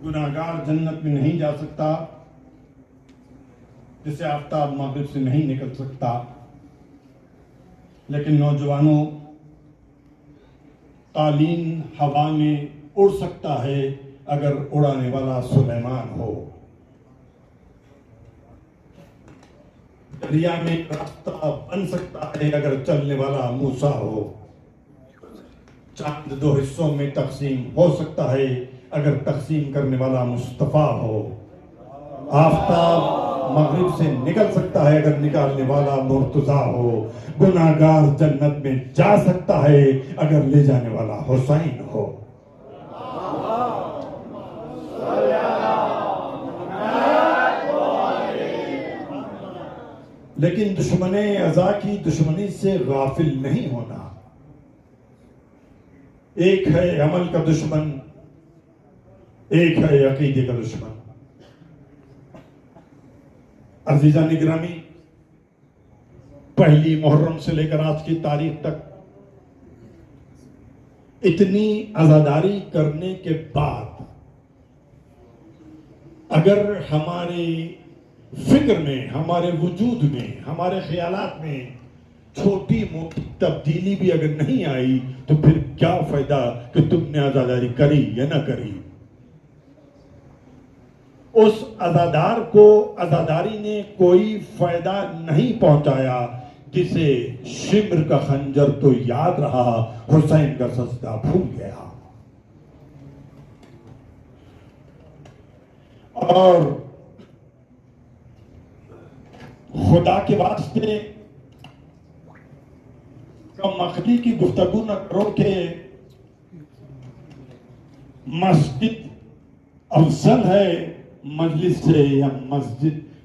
گناہگار جنت میں نہیں جا سکتا جسے آفتاب مغرب سے نہیں نکل سکتا، لیکن نوجوانوں، تعلیم ہوا میں اڑ سکتا ہے اگر اڑانے والا سلیمان ہو، دریا میں راستہ بن سکتا ہے اگر چلنے والا موسیٰ ہو، چاند دو حصوں میں تقسیم ہو سکتا ہے اگر تقسیم کرنے والا مصطفیٰ ہو، آفتاب مغرب سے نکل سکتا ہے اگر نکالنے والا مرتضیٰ ہو، گناہگار جنت میں جا سکتا ہے اگر لے جانے والا حسین ہو۔ لیکن دشمن ازا کی دشمنی سے غافل نہیں ہونا۔ ایک ہے عمل کا دشمن، ایک ہے عقیدے کا دشمن۔ عزیزان گرامی، پہلی محرم سے لے کر آج کی تاریخ تک اتنی عزاداری کرنے کے بعد اگر ہمارے فکر میں، ہمارے وجود میں، ہمارے خیالات میں چھوٹی موٹی تبدیلی بھی اگر نہیں آئی تو پھر کیا فائدہ کہ تم نے عزاداری کری یا نہ کری۔ اس عزادار کو عزاداری نے کوئی فائدہ نہیں پہنچایا، جسے شمر کا خنجر تو یاد رہا، حسین کا سجدہ بھول گیا۔ اور خدا کے واسطے کم عقلی کی گفتگو نہ کرو کہ مسجد افضل ہے مجلس سے یا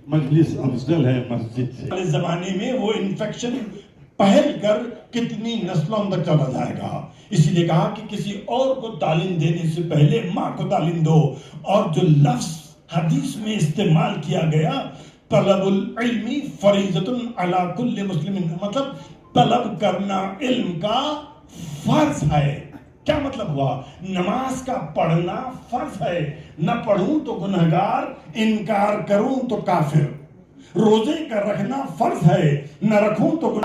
مجلس افضل ہے مسجد سے۔ اس زمانے میں وہ انفیکشن پہل کر کتنی نسلوں تک چلا جائے گا، اسی لیے کہا کہ کسی اور کو تعلیم دینے سے پہلے ماں کو تعلیم دو۔ اور جو لفظ حدیث میں استعمال کیا گیا، طلب العلم فریضۃ علی کل مسلم، مطلب طلب کرنا علم کا فرض ہے۔ کیا مطلب ہوا؟ نماز کا پڑھنا فرض ہے، نہ پڑھوں تو گنہگار، انکار کروں تو کافر۔ روزے کا رکھنا فرض ہے، نہ رکھوں تو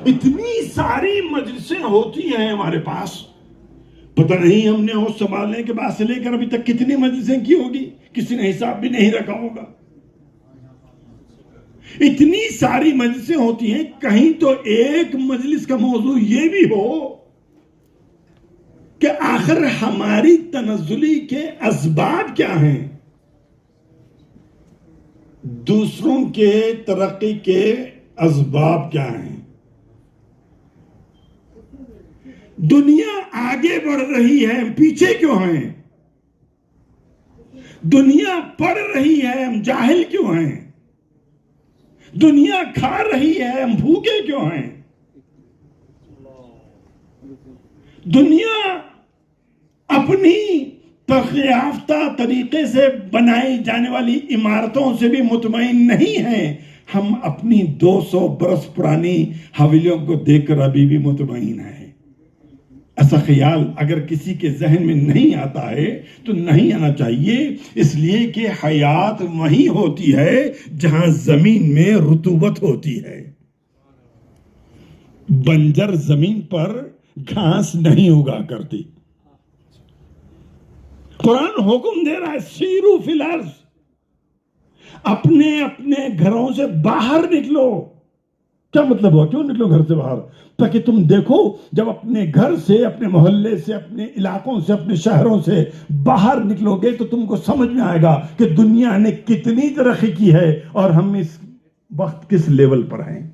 اتنی ساری مجلسیں ہوتی ہیں ہمارے پاس، پتہ نہیں ہم نے ہوش سنبھالنے کے بعد سے لے کر ابھی تک کتنی مجلسیں کی ہوگی، کسی نے حساب بھی نہیں رکھا ہوگا۔ اتنی ساری مجلسیں ہوتی ہیں، کہیں تو ایک مجلس کا موضوع یہ بھی ہو کہ آخر ہماری تنزلی کے اسباب کیا ہیں، دوسروں کے ترقی کے اسباب کیا ہیں۔ دنیا آگے بڑھ رہی ہے، ہم پیچھے کیوں ہیں؟ دنیا پڑھ رہی ہے، ہم جاہل کیوں ہیں؟ دنیا کھا رہی ہے، ہم بھوکے کیوں ہیں؟ دنیا اپنی ترقی یافتہ طریقے سے بنائی جانے والی عمارتوں سے بھی مطمئن نہیں ہے، ہم اپنی 200 برس پرانی حویلیوں کو دیکھ کر ابھی بھی مطمئن ہیں۔ ایسا خیال اگر کسی کے ذہن میں نہیں آتا ہے تو نہیں آنا چاہیے، اس لیے کہ حیات وہیں ہوتی ہے جہاں زمین میں رطوبت ہوتی ہے۔ بنجر زمین پر گھاس نہیں اگا کرتی۔ قرآن حکم دے رہا ہے سیرو فی الارض، اپنے اپنے گھروں سے باہر نکلو۔ کیا مطلب ہوا؟ کیوں نکلو گھر سے باہر؟ تاکہ تم دیکھو جب اپنے گھر سے، اپنے محلے سے، اپنے علاقوں سے، اپنے شہروں سے باہر نکلو گے تو تم کو سمجھ میں آئے گا کہ دنیا نے کتنی ترقی کی ہے اور ہم اس وقت کس لیول پر ہیں۔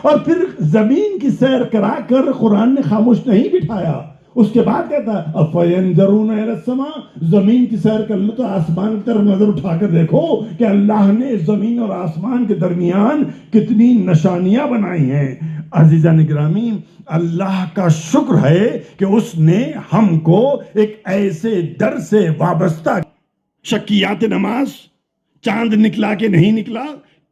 اور پھر زمین کی سیر کرا کر قرآن نے خاموش نہیں بٹھایا، اس کے بعد کہتا ہے اَفَيَنْظُرُونَ إِلَى السَّمَاءِ، زمین کی سیر کر لو تو آسمان کی طرف نظر اٹھا کر دیکھو کہ اللہ نے زمین اور آسمان کے درمیان کتنی نشانیاں بنائی ہیں۔ عزیزان گرامی، اللہ کا شکر ہے کہ اس نے ہم کو ایک ایسے در سے وابستہ، شکیات نماز، چاند نکلا کہ نہیں نکلا،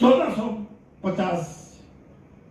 1450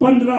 15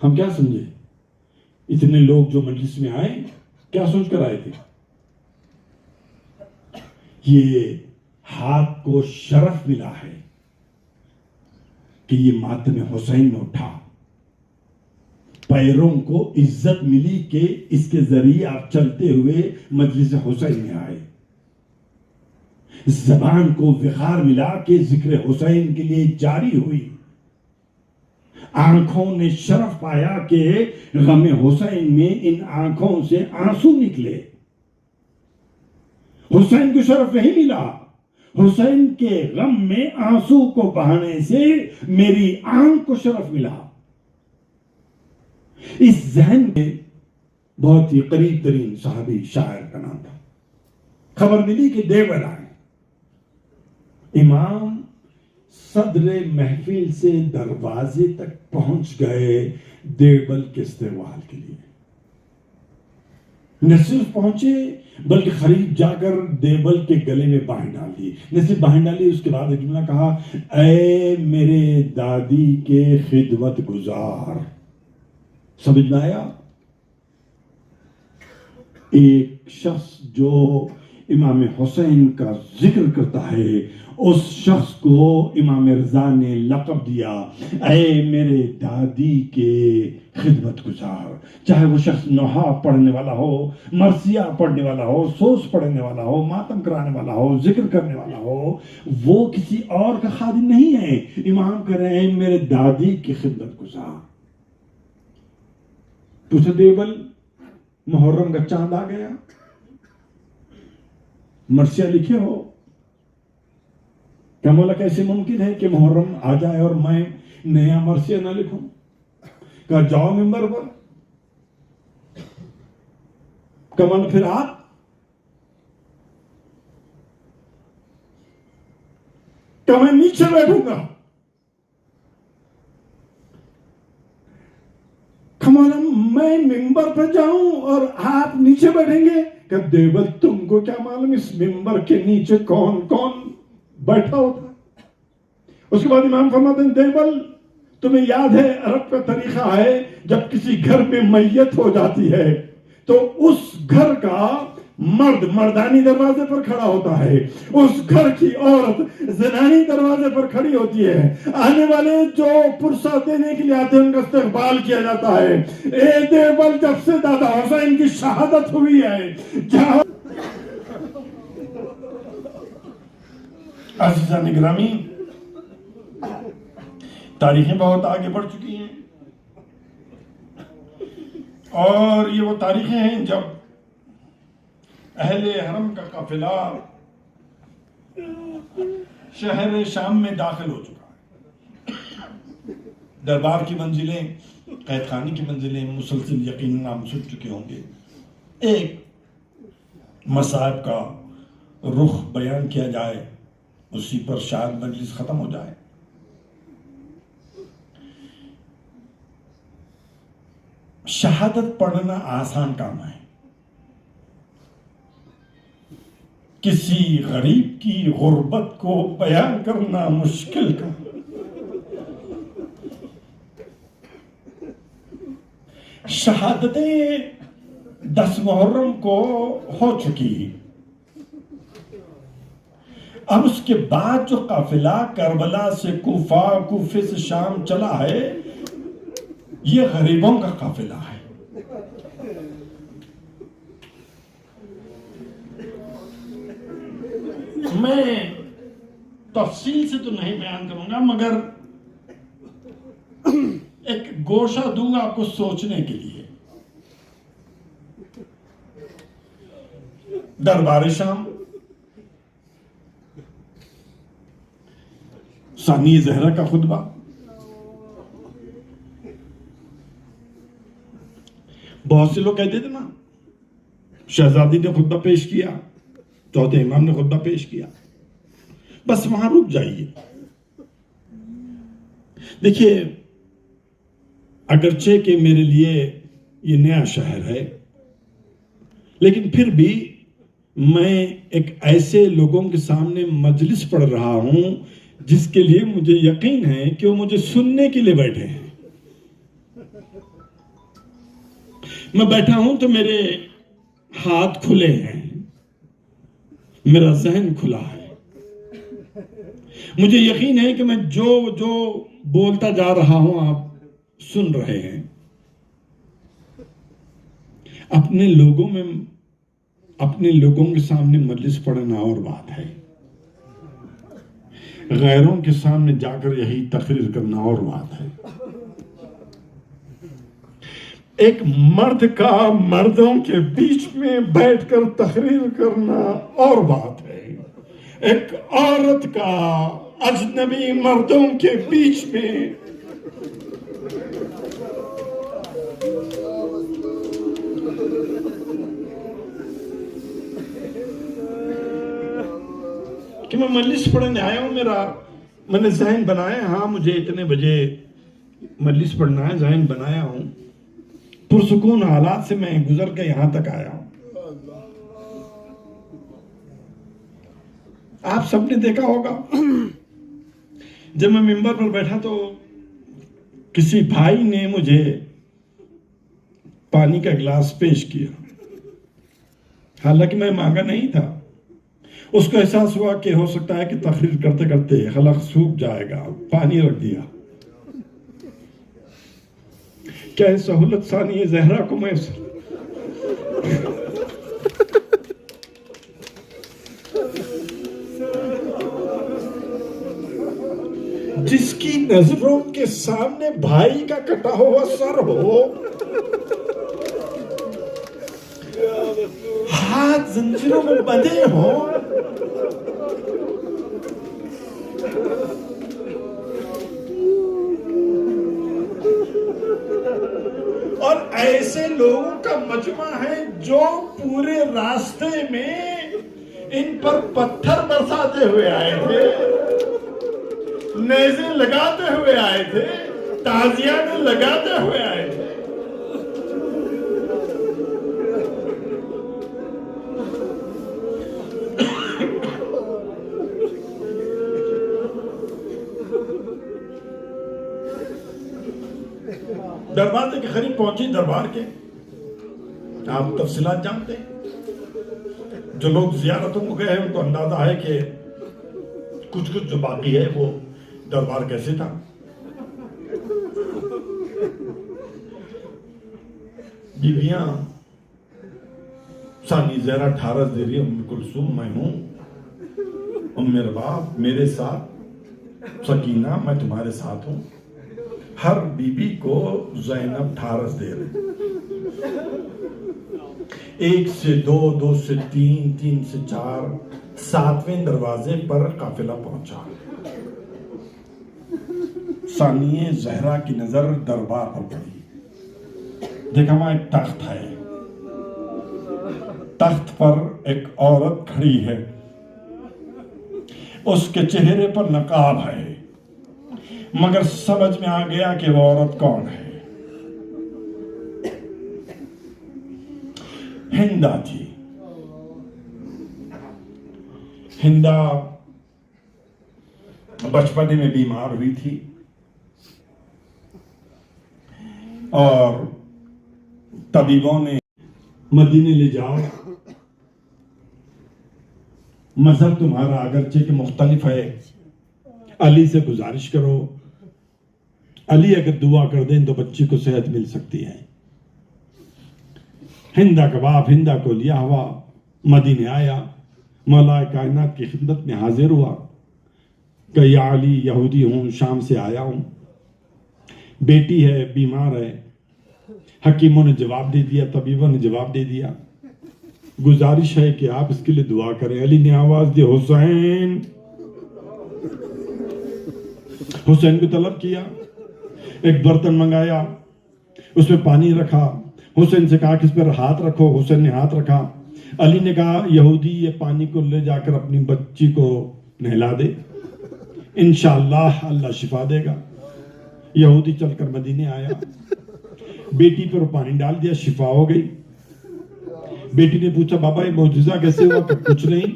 ہم کیا سمجھے اتنے لوگ جو مجلس میں آئے کیا سوچ کر آئے تھے؟ یہ ہاتھ کو شرف ملا ہے کہ یہ ماتم حسین میں اٹھا، پیروں کو عزت ملی کہ اس کے ذریعے آپ چلتے ہوئے مجلس حسین میں آئے، زبان کو وقار ملا کہ ذکر حسین کے لیے جاری ہوئی، آنکھوں نے شرف پایا کہ غم حسین میں ان آنکھوں سے آنسو نکلے۔ حسین کو شرف نہیں ملا، حسین کے غم میں آنسو کو بہانے سے میری آنکھ کو شرف ملا۔ اس ذہن کے بہت ہی قریب ترین صحابی شاعر کا نام تھا، خبر ملی کہ دیوبند آئے، امام صدر محفل سے دروازے تک پہنچ گئے دیوبند کے استقبال کے لیے، نہ صرف پہنچے بلکہ قریب جا کر دیوبند کے گلے میں باہیں ڈال دی، نہ صرف باہیں ڈالی، اس کے بعد ایک جملہ کہا، اے میرے دادی کے خدمت گزار۔ سمجھ میں آیا؟ ایک شخص جو امام حسین کا ذکر کرتا ہے، اس شخص کو امام رضا نے لقب دیا، اے میرے دادی کے خدمت گزار۔ چاہے وہ شخص نحا پڑھنے والا ہو، مرثیہ پڑھنے والا ہو، سوس پڑھنے والا ہو، ماتم کرانے والا ہو، ذکر کرنے والا ہو، وہ کسی اور کا خادم نہیں ہے، امام کہہ رہے ہیں میرے دادی کی خدمت گزار۔ پوچھا دیوبند محرم کا چاند آ گیا، مرثیہ لکھے ہو؟ کیا مولا کیسے ممکن ہے کہ محرم آ جائے اور میں نیا مرثیہ نہ لکھوں؟ کہا جاؤ ممبر پر، کمل پھر آپ کہ میں نیچے بیٹھوں گا، مولا میں ممبر پہ جاؤں اور آپ نیچے بیٹھیں گے؟ کہ دیوبند تم کو کیا معلوم اس ممبر کے نیچے کون کون بیٹھا ہوتا ہے؟ اس کے بعد امام فرماتے ہیں دیوبند تمہیں یاد ہے عرب کا طریقہ ہے جب کسی گھر میں میت ہو جاتی ہے تو اس گھر کا مرد مردانی دروازے پر کھڑا ہوتا ہے، اس گھر کی عورت زنانی دروازے پر کھڑی ہوتی ہے، آنے والے جو پرسہ دینے کے لیے آتے ہیں ان کا استقبال کیا جاتا ہے۔ اے دیوبند جب سے دادا حسین کی شہادت ہوئی ہے، جہاں عزیزان گرامی تاریخیں بہت آگے بڑھ چکی ہیں، اور یہ وہ تاریخیں ہیں جب اہل حرم کا قافلہ شہر شام میں داخل ہو چکا ہے۔ دربار کی منزلیں، قید خانے کی منزلیں مسلسل یقیناً آپ سن چکے ہوں گے۔ ایک مصائب کا رخ بیان کیا جائے، اسی پر شاید مجلس ختم ہو جائے۔ شہادت پڑھنا آسان کام ہے، کسی غریب کی غربت کو بیان کرنا مشکل کام۔ شہادتیں 10 محرم کو ہو چکی، اب اس کے بعد جو قافلہ کربلا سے کوفہ، کوفے سے شام چلا ہے، یہ غریبوں کا قافلہ ہے۔ میں تفصیل سے تو نہیں بیان کروں گا، مگر ایک گوشہ دوں گا آپ کو سوچنے کے لیے۔ دربار شام، ثانی زہرا کا خطبہ، بہت سے لوگ کہتے تھے نا شہزادی نے خطبہ پیش کیا، چوتھے امام نے خطبہ پیش کیا، بس وہاں رک جائیے۔ دیکھیے اگرچہ کہ میرے لیے یہ نیا شہر ہے، لیکن پھر بھی میں ایک ایسے لوگوں کے سامنے مجلس پڑھ رہا ہوں جس کے لیے مجھے یقین ہے کہ وہ مجھے سننے کے لیے بیٹھے ہیں۔ میں بیٹھا ہوں تو میرے ہاتھ کھلے ہیں، میرا ذہن کھلا ہے، مجھے یقین ہے کہ میں جو بولتا جا رہا ہوں آپ سن رہے ہیں۔ اپنے لوگوں کے سامنے مجلس پڑھنا اور بات ہے، غیروں کے سامنے جا کر یہی تقریر کرنا اور بات ہے۔ ایک مرد کا مردوں کے بیچ میں بیٹھ کر تقریر کرنا اور بات ہے، ایک عورت کا اجنبی مردوں کے بیچ میں کہ میں مجلس پڑھنے آیا ہوں، میں نے ذہن بنایا، ہاں مجھے اتنے بجے مجلس پڑھنا ہے، ذہن بنایا ہوں، پرسکون حالات سے میں گزر کے یہاں تک آیا ہوں۔ آپ سب نے دیکھا ہوگا جب میں ممبر پر بیٹھا تو کسی بھائی نے مجھے پانی کا گلاس پیش کیا، حالانکہ میں مانگا نہیں تھا۔ اس کو احساس ہوا کہ ہو سکتا ہے کہ تقریر کرتے کرتے حلق سوکھ جائے گا، پانی رکھ دیا۔ کیا سہولت ثانی زہرا کو میسر؟ جس کی نظروں کے سامنے بھائی کا کٹا ہوا سر ہو، ہاتھ زنجیروں میں بندھے ہوں، اور ایسے لوگوں کا مجمع ہے جو پورے راستے میں ان پر پتھر برساتے ہوئے آئے تھے، نیزے لگاتے ہوئے آئے تھے، تازیاں لگاتے ہوئے آئے تھے۔ دروازے کے قریب پہنچی، دربار کے آپ تفصیلات جانتے ہیں، جو لوگ زیارتوں کو گئے ہیں ان کو اندازہ ہے کہ کچھ جو باقی ہے وہ دربار کیسے تھا۔ بیویاں ثانی زہرا ٹھارس دے رہی ہے، ام کلثوم میں ہوں، ام رباب میرے ساتھ، سکینہ میں تمہارے ساتھ ہوں۔ ہر بی بی کو زینب ٹھارس دے رہے، 1 سے 2، 2 سے 3، 3 سے 4، 7ویں دروازے پر قافلہ پہنچا۔ ثانیہ زہرا کی نظر دربار پر پڑی، دیکھا وہاں ایک تخت ہے، تخت پر ایک عورت کھڑی ہے، اس کے چہرے پر نقاب ہے، مگر سمجھ میں آ گیا کہ وہ عورت کون ہے۔ ہندا تھی۔ ہندا بچپنے میں بیمار ہوئی تھی اور طبیبوں نے مدینے لے جاؤ، مذہب تمہارا اگرچہ کہ مختلف ہے، علی سے گزارش کرو، علی اگر دعا کر دیں تو بچی کو صحت مل سکتی ہے۔ ہندا کا باپ ہندا کو لیا ہوا مدینے آیا، مولا کائنات کی خدمت میں حاضر ہوا کہ یا علی یہودی ہوں، شام سے آیا ہوں، بیٹی ہے، بیمار ہے۔ حکیموں نے جواب دے دیا، طبیبوں نے جواب دے دیا، گزارش ہے کہ آپ اس کے لیے دعا کریں۔ علی نے آواز دی، حسین۔ حسین کو طلب کیا، ایک برتن منگایا، اس میں پانی رکھا، حسین سے کہا کہ اس پر ہاتھ رکھو، حسین نے ہاتھ رکھا۔ علی نے کہا یہودی یہ پانی کو لے جا کر اپنی بچی کو نہلا دے، انشاءاللہ اللہ شفا دے گا۔ یہودی چل کر مدینے آیا، بیٹی پر پانی ڈال دیا، شفا ہو گئی۔ بیٹی نے پوچھا بابا یہ معجزہ کیسے ہوا؟ کہ کچھ نہیں،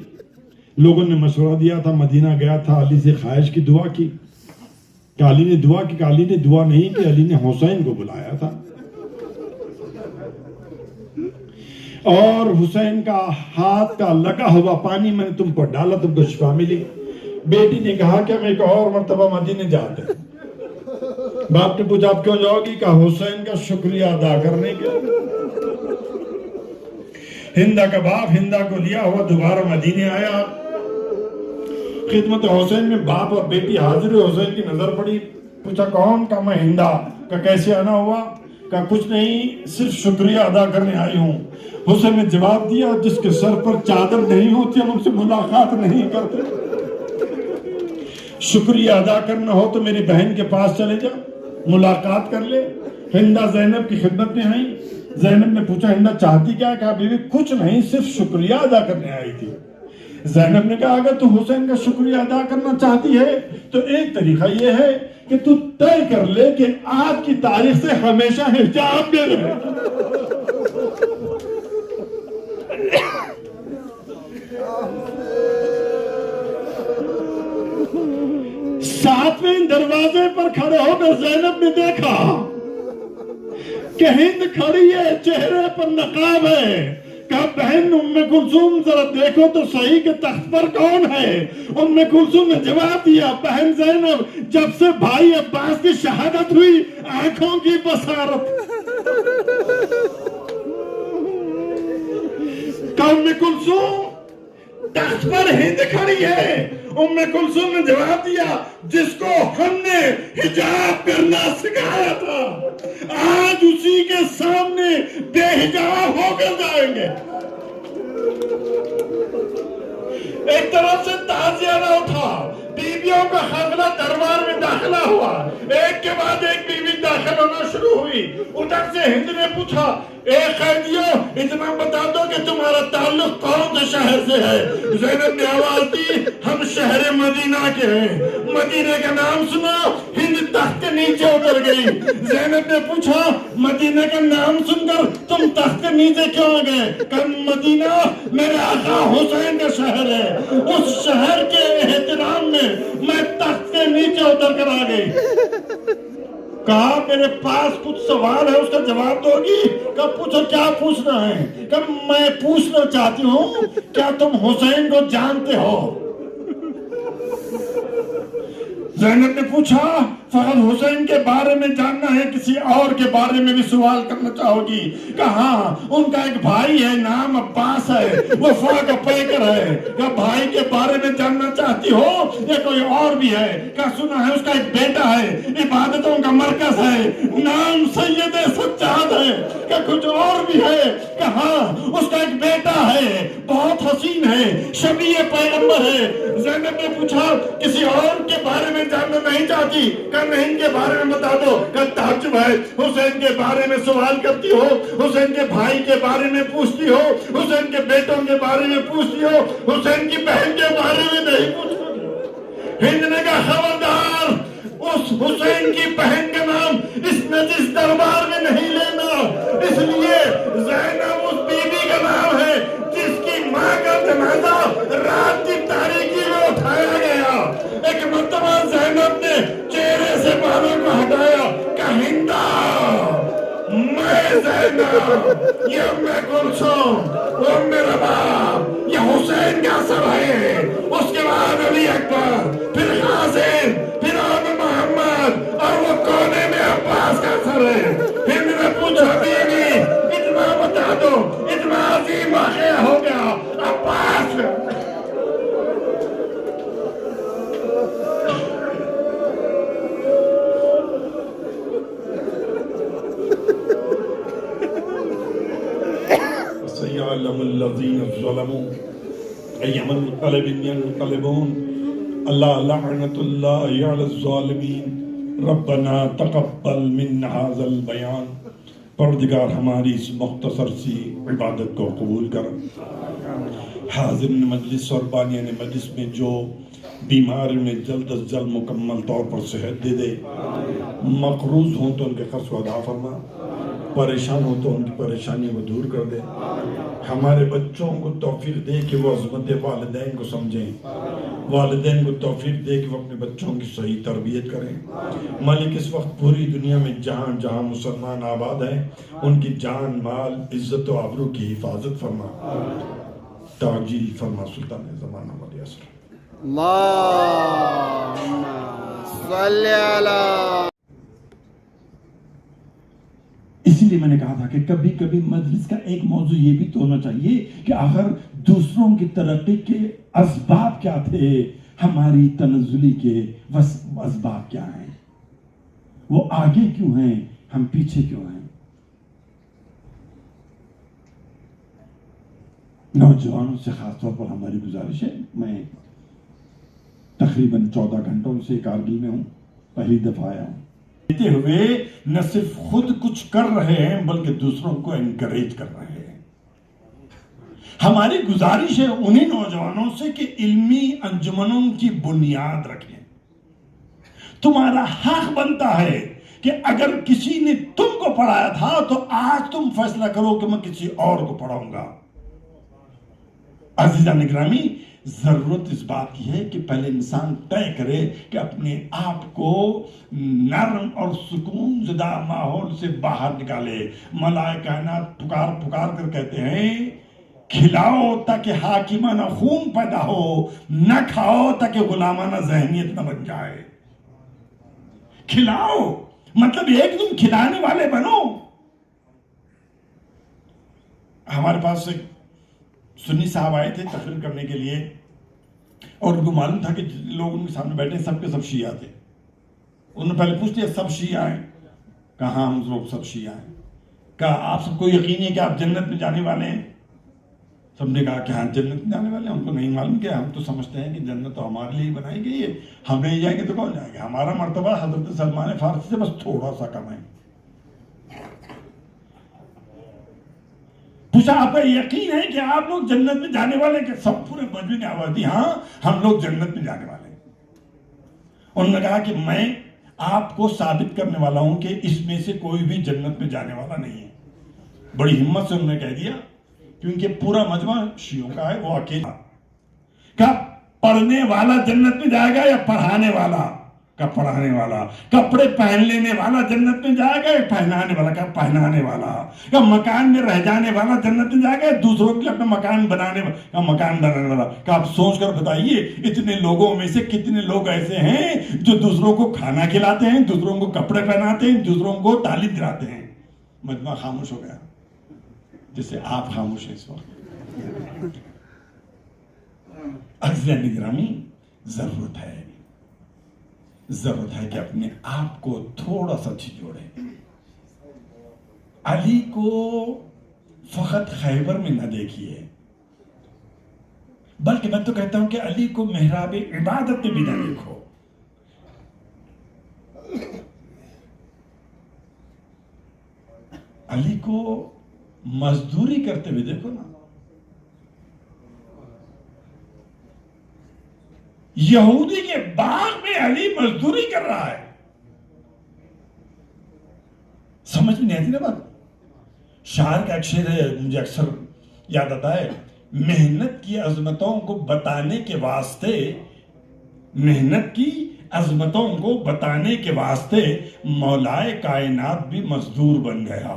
لوگوں نے مشورہ دیا تھا، مدینہ گیا تھا، علی سے خواہش کی، دعا کی، کہ علی نے دعا کی، کہ علی نے دعا نہیں کی، علی نے حسین کو بلایا تھا۔ اور حسین کا ہاتھ کا لگا ہوا پانی میں نے تم پر ڈالا، تم کو شفا ملی۔ بیٹی نے کہا کہ ہم ایک اور مرتبہ مدینے جاتے ہیں۔ باپ نے پوچھا آپ کیوں جاؤ گی؟ کہا حسین کا شکریہ ادا کرنے کے۔ ہندا کا باپ ہندا کو لیا ہوا دوبارہ مدینے آیا، خدمت حسین میں باپ اور بیٹی حاضر ہوئے۔ حسین کی نظر پڑی، پوچھا کون؟ کہا میں ہندا۔ کہا کیسے آنا ہوا؟ کہا کچھ نہیں، صرف شکریہ ادا کرنے آئی ہوں۔ حسین نے جواب دیا جس کے سر پر چادر نہیں ہوتی ہم ان سے ملاقات نہیں کرتے۔ شکریہ ادا کرنا ہو تو میری بہن کے پاس چلے جا، ملاقات کر لے۔ ہندا زینب کی خدمت میں آئی۔ زینب نے پوچھا ہندا چاہتی کیا؟ کہا بیوی کچھ نہیں، صرف شکریہ ادا کرنے آئی تھی۔ زینب نے کہا اگر تو حسین کا شکریہ ادا کرنا چاہتی ہے تو ایک طریقہ یہ ہے کہ تو طے کر لے کہ آج کی تاریخ سے ہمیشہ حجاب میں رہے۔ ساتویں دروازے پر کھڑے ہو کر زینب نے دیکھا کہ ہند کھڑی ہے، چہرے پر نقاب ہے۔ کہا بہن ام کلثوم ذرا دیکھو تو صحیح کہ تخت پر کون ہے؟ ام کلثوم نے جواب دیا بہن زینب جب سے بھائی عباس کی شہادت ہوئی آنکھوں کی بصارت۔ کہا ام کلثوم تخت پر ہند کھڑی ہے۔ ام کلثوم نے جواب دیا جس کو ہم نے حجاب کرنا سکھایا تھا آج اسی کے سامنے بے حجاب ہو کر جائیں گے۔ ایک طرف سے تعزیہ نہ اٹھا، بیویوں کا حملہ دربار میں داخلہ ہوا، ایک کے بعد ایک بیوی داخل ہونا شروع ہوئی۔ ادھر سے ہند نے پوچھا اے قیدیوں اتنا بتا دو کہ تمہارا تعلق کون سے شہر سے ہے؟ زینب نے آواز دی ہم شہر مدینہ کے ہیں۔ مدینہ کا نام سنا، ہند تخت کے نیچے اتر گئی۔ زینب نے پوچھا مدینہ کا نام سن کر تم تخت کے نیچے کیوں آ گئے؟ کہ مدینہ میرے آقا حسین کا شہر ہے، اس شہر کے احترام میں تخت کے نیچے اتر کر آ گئی۔ کہا میرے پاس کچھ سوال ہے اس کا جواب دو گی؟ کہا پوچھو کیا پوچھنا ہے؟ کہ میں پوچھنا چاہتی ہوں کیا تم حسین کو جانتے ہو؟ زینب نے پوچھا فقط حسین کے بارے میں جاننا ہے کسی اور کے بارے میں بھی سوال کرنا چاہو گی؟ کہا ہاں ان کا ایک بھائی ہے نام عباس ہے، وہ وفا کا پیکر ہے۔ کہا بھائی کے بارے میں جاننا چاہتی ہو یا کوئی اور بھی ہے؟ کہا سنا ہے اس کا ایک بیٹا ہے، عبادتوں کا مرکز ہے، نام سید سجاد ہے۔ کہا کچھ اور بھی ہے؟ کہا ہاں اس کا ایک بیٹا ہے، بہت حسین ہے، شبیہ پیغمبر ہے۔ زینب نے پوچھا کسی اور کے بارے میں جاننا نہیں چاہتی؟ کہ نہیں ان کے بارے میں بتا دو۔ کہ تعجب ہے حسین کے بارے میں سوال کرتی ہو، حسین کے بھائی کے بارے میں پوچھتی ہو، حسین کے بیٹوں کے بارے میں پوچھتی ہو، حسین کی بہن کے بارے میں نہیں پوچھتی۔ ہند نے کہا خبردار اس حسین کی بہن کا نام اس نجس دربار میں نہیں لینا، اس لیے زینب اس بی بی کا نام ہے جس کی ماں کا جنازہ رات کی تاریکی میں اٹھایا گیا۔ ایک مرتبہ زینب نے چہرے سے بالوں کو ہٹایا کہ ہندا میں زینب یہ ام کلثوم ام رباب یہ حسین کا سر ہے، اس کے بعد علی اکبر، پھر قاسم، پھر ام محمد اور وہ کونے میں عباس کا سر ہے۔ ہند نے پوچھا بیوی اتنا بتا دو، اتنا عظیم واقعہ ہو گیا عباس سيعلم الذين ظلموا أي منقلب ينقلبون الله لعنة الله على الظالمين ربنا تقبل من هذا البيان۔ پروردگار ہماری اس مختصر سی عبادت کو قبول کر۔ حاضرین مجلس اور بانیان مجلس میں جو بیمار میں جلد از جلد مکمل طور پر صحت دے دے، مقروض ہوں تو ان کے قرض کو ادا فرما، پریشان ہو تو ان کی پریشانی کو دور کر دے. ہمارے بچوں کو توفیق دے کہ وہ عظمت والدین کو سمجھیں. والدین کو توفیق دے کہ وہ اپنے بچوں کی صحیح تربیت کریں. مالک اس وقت پوری دنیا میں جہاں جہاں مسلمان آباد ہیں ان کی جان مال عزت و آبرو کی حفاظت فرما. تعجیل فرما سلطان زمانہ ولی عصر. اللہم صلی علی. اسی لیے میں نے کہا تھا کہ کبھی کبھی مجلس کا ایک موضوع یہ بھی تو ہونا چاہیے کہ آخر دوسروں کی ترقی کے اسباب کیا تھے، ہماری تنزلی کے اسباب کیا ہیں، وہ آگے کیوں ہیں، ہم پیچھے کیوں ہیں. نوجوانوں سے خاص طور پر ہماری گزارش ہے. میں تقریباً 14 گھنٹوں سے کارگل میں ہوں، پہلی دفعہ آیا ہوں. کہتے ہوئے نہ صرف خود کچھ کر رہے ہیں بلکہ دوسروں کو انکریج کر رہے ہیں. ہماری گزارش ہے انہی نوجوانوں سے کہ علمی انجمنوں کی بنیاد رکھیں. تمہارا حق بنتا ہے کہ اگر کسی نے تم کو پڑھایا تھا تو آج تم فیصلہ کرو کہ میں کسی اور کو پڑھاؤں گا. عزیزان گرامی، ضرورت اس بات کی ہے کہ پہلے انسان طے کرے کہ اپنے آپ کو نرم اور سکون زدہ ماحول سے باہر نکالے. ملائے کائنات پکار پکار کر کہتے ہیں کھلاؤ تاکہ حاکمانہ خون پیدا ہو، نہ کھاؤ تاکہ غلامانہ ذہنیت نہ بن جائے. کھلاؤ مطلب یہ کہ تم کھلانے والے بنو. ہمارے پاس ایک سنی صاحب آئے تھے تقریر کرنے کے لیے اور ان کو معلوم تھا کہ لوگ ان کے سامنے بیٹھے سب کے سب شیعہ تھے. انہوں نے پہلے پوچھ لیا سب شیعہ ہیں؟ کہا ہم لوگ سب شیعہ ہیں. کہا آپ سب کو یقین ہے کہ آپ جنت میں جانے والے ہیں؟ سب نے کہا کہ ہاں جنت میں جانے والے ہیں. ہم کو نہیں معلوم کیا، ہم تو سمجھتے ہیں کہ جنت تو ہمارے لیے بنائی گئی ہے، ہم نہیں جائیں گے تو کون جائیں گے، ہمارا مرتبہ حضرت سلمان فارسی سے بس تھوڑا سا کم ہے. پوچھا آپ کا یقین ہے کہ آپ لوگ جنت میں جانے والے کہ سب پورے مجمع نے آواز دی ہاں ہم لوگ جنت میں جانے والے ہیں. انہوں نے کہا کہ میں آپ کو ثابت کرنے والا ہوں کہ اس میں سے کوئی بھی جنت میں جانے والا نہیں ہے. بڑی ہمت سے انہوں نے کہہ دیا کیونکہ پورا مجمع شیعوں کا ہے، وہ اکیلا. کہا پڑھنے والا جنت میں جائے گا یا پڑھانے والا؟ کا پڑھانے والا. کپڑے پہن لینے والا جنت میں جائے گا یا پہنانے والا؟ کا پہنانے والا. کا مکان میں رہ جانے والا جنت میں جائے گا یا دوسروں کے لیے اپنا مکان بنانے والا؟ کا مکان بنانے والا. کا آپ سوچ کر بتائیے اتنے لوگوں میں سے کتنے لوگ ایسے ہیں جو دوسروں کو کھانا کھلاتے ہیں، دوسروں کو کپڑے پہناتے ہیں، دوسروں کو تعلیم دلاتے ہیں. مجمع خاموش ہو گیا جیسے آپ خاموش ہیں اس وقت. عزیزان گرامی، ضرورت ہے کہ اپنے آپ کو تھوڑا سا جھجوڑیں. علی کو فقط خیبر میں نہ دیکھیے بلکہ میں تو کہتا ہوں کہ علی کو محراب عبادت میں بھی نہ دیکھو. علی کو مزدوری کرتے ہوئے دیکھو نا. یہودی کے باغ میں علی مزدوری کر رہا ہے. سمجھ میں نہیں آتی نا بات. شاعر کا ایک شعر ہے مجھے اکثر یاد آتا ہے، محنت کی عظمتوں کو بتانے کے واسطے، محنت کی عظمتوں کو بتانے کے واسطے مولائے کائنات بھی مزدور بن گیا.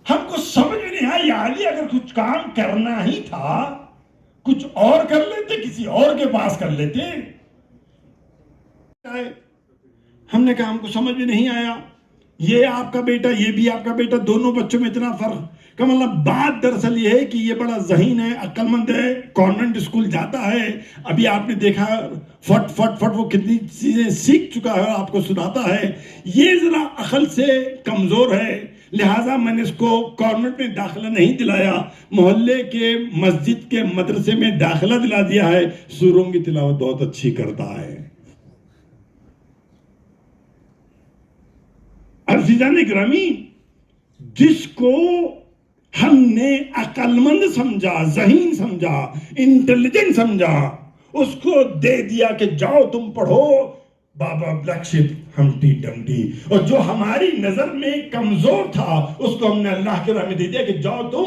ہم کو سمجھ میں نہیں آئی علی اگر کچھ کام کرنا ہی تھا کچھ اور کر لیتے، کسی اور کے پاس کر لیتے. ہم نے کہا ہم کو سمجھ میں نہیں آیا، یہ آپ کا بیٹا یہ بھی آپ کا بیٹا، دونوں بچوں میں اتنا فرق. کا مطلب بات دراصل یہ ہے کہ یہ بڑا ذہین ہے، عقل مند ہے، کانوینٹ اسکول جاتا ہے، ابھی آپ نے دیکھا فٹ فٹ فٹ وہ کتنی چیزیں سیکھ چکا ہے، آپ کو سناتا ہے. یہ ذرا عقل سے کمزور ہے، لہٰذا میں نے اس کو کانوینٹ میں داخلہ نہیں دلایا، محلے کے مسجد کے مدرسے میں داخلہ دلا دیا ہے. سوروں کی تلاوت بہت اچھی کرتا ہے. عزیزان گرامی، جس کو ہم نے عقل مند سمجھا، ذہین سمجھا، انٹیلیجنٹ سمجھا، اس کو دے دیا کہ جاؤ تم پڑھو، بابا بلیک شپ ہمٹی ڈمٹی، اور جو ہماری نظر میں کمزور تھا اس کو ہم نے اللہ کے راہ میں دے دیا کہ جاؤ تم.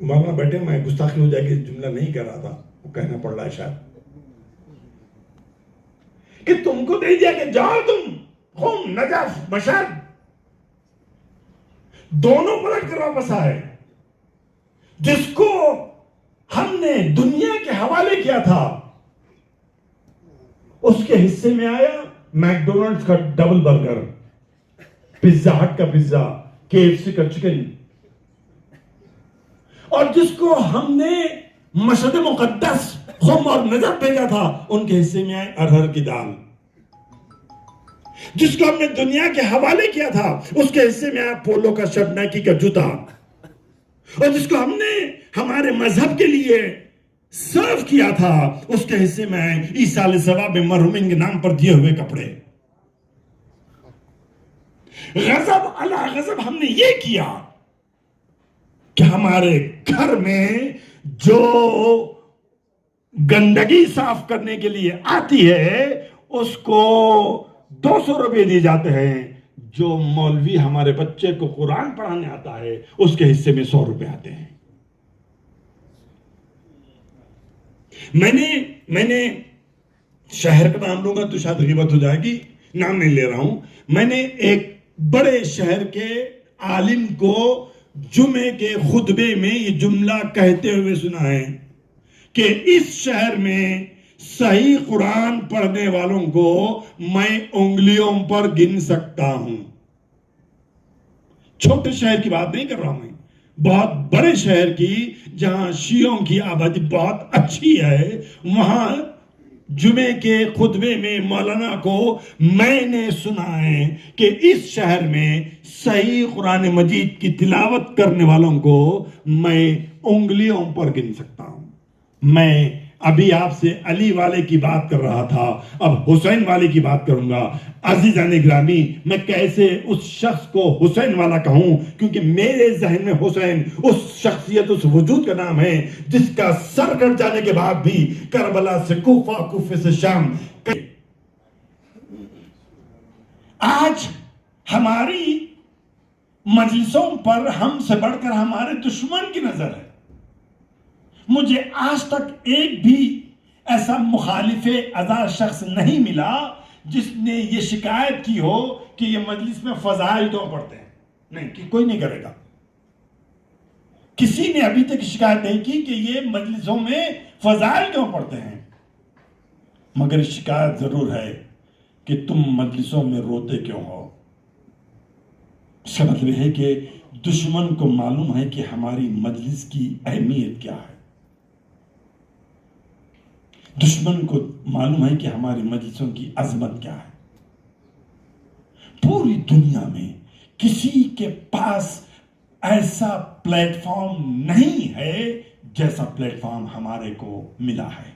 مولانا بیٹھے، میں گستاخی ہو جائے گی جملہ نہیں کر رہا تھا، وہ کہنا پڑ رہا ہے شاید، کہ تم کو دے دیا کہ جاؤ تم ہوم نجف مشہد دونوں پلٹ کر واپس آئے. جس کو ہم نے دنیا کے حوالے کیا تھا اس کے حصے میں آیا میک ڈونلڈز کا ڈبل برگر، پیزا ہٹ کا پیزا، KFC کا چکن. اور جس کو ہم نے مشہد مقدس خم اور نجف بھیجا تھا ان کے حصے میں آئے ارہر کی دال. جس کو ہم نے دنیا کے حوالے کیا تھا اس کے حصے میں آیا پولو کا شرٹ، نائکی کا جوتا. اور جس کو ہم نے ہمارے مذہب کے لیے سرو کیا تھا اس کے حصے میں آئے ایصال ثواب مرحومین کے نام پر دیے ہوئے کپڑے. غضب علی غضب ہم نے یہ کیا کہ ہمارے گھر میں جو گندگی صاف کرنے کے لیے آتی ہے اس کو 200 روپے دیے جاتے ہیں، جو مولوی ہمارے بچے کو قرآن پڑھانے آتا ہے اس کے حصے میں 100 روپے آتے ہیں. میں نے شہر کا نام لوں گا تو شاید غیبت ہو جائے گی، نام نہیں لے رہا ہوں. میں نے ایک بڑے شہر کے عالم کو جمعے کے خطبے میں یہ جملہ کہتے ہوئے سنا ہے کہ اس شہر میں صحیح قرآن پڑھنے والوں کو میں انگلیوں پر گن سکتا ہوں. چھوٹے شہر کی بات نہیں کر رہا ہوں، میں بہت بڑے شہر کی جہاں شیعوں کی آبادی بہت اچھی ہے، وہاں جمعے کے خطبے میں مولانا کو میں نے سنا ہے کہ اس شہر میں صحیح قرآن مجید کی تلاوت کرنے والوں کو میں انگلیوں پر گن سکتا ہوں. میں ابھی آپ سے علی والے کی بات کر رہا تھا، اب حسین والے کی بات کروں گا. عزیزان گرامی، میں کیسے اس شخص کو حسین والا کہوں، کیونکہ میرے ذہن میں حسین اس شخصیت، اس وجود کا نام ہے جس کا سر کٹ جانے کے بعد بھی کربلا سے کوفہ، کوفے سے شام. آج ہماری مجلسوں پر ہم سے بڑھ کر ہمارے دشمن کی نظر ہے. مجھے آج تک ایک بھی ایسا مخالف ازا شخص نہیں ملا جس نے یہ شکایت کی ہو کہ یہ مجلس میں فضائل کیوں پڑھتے ہیں. نہیں، کہ کوئی نہیں کرے گا. کسی نے ابھی تک شکایت نہیں کی کہ یہ مجلسوں میں فضائل کیوں پڑھتے ہیں، مگر شکایت ضرور ہے کہ تم مجلسوں میں روتے کیوں ہو. اس کا مطلب ہے کہ دشمن کو معلوم ہے کہ ہماری مجلس کی اہمیت کیا ہے. دشمن کو معلوم ہے کہ ہماری مجلسوں کی عظمت کیا ہے. پوری دنیا میں کسی کے پاس ایسا پلیٹ فارم نہیں ہے جیسا پلیٹ فارم ہمارے کو ملا ہے.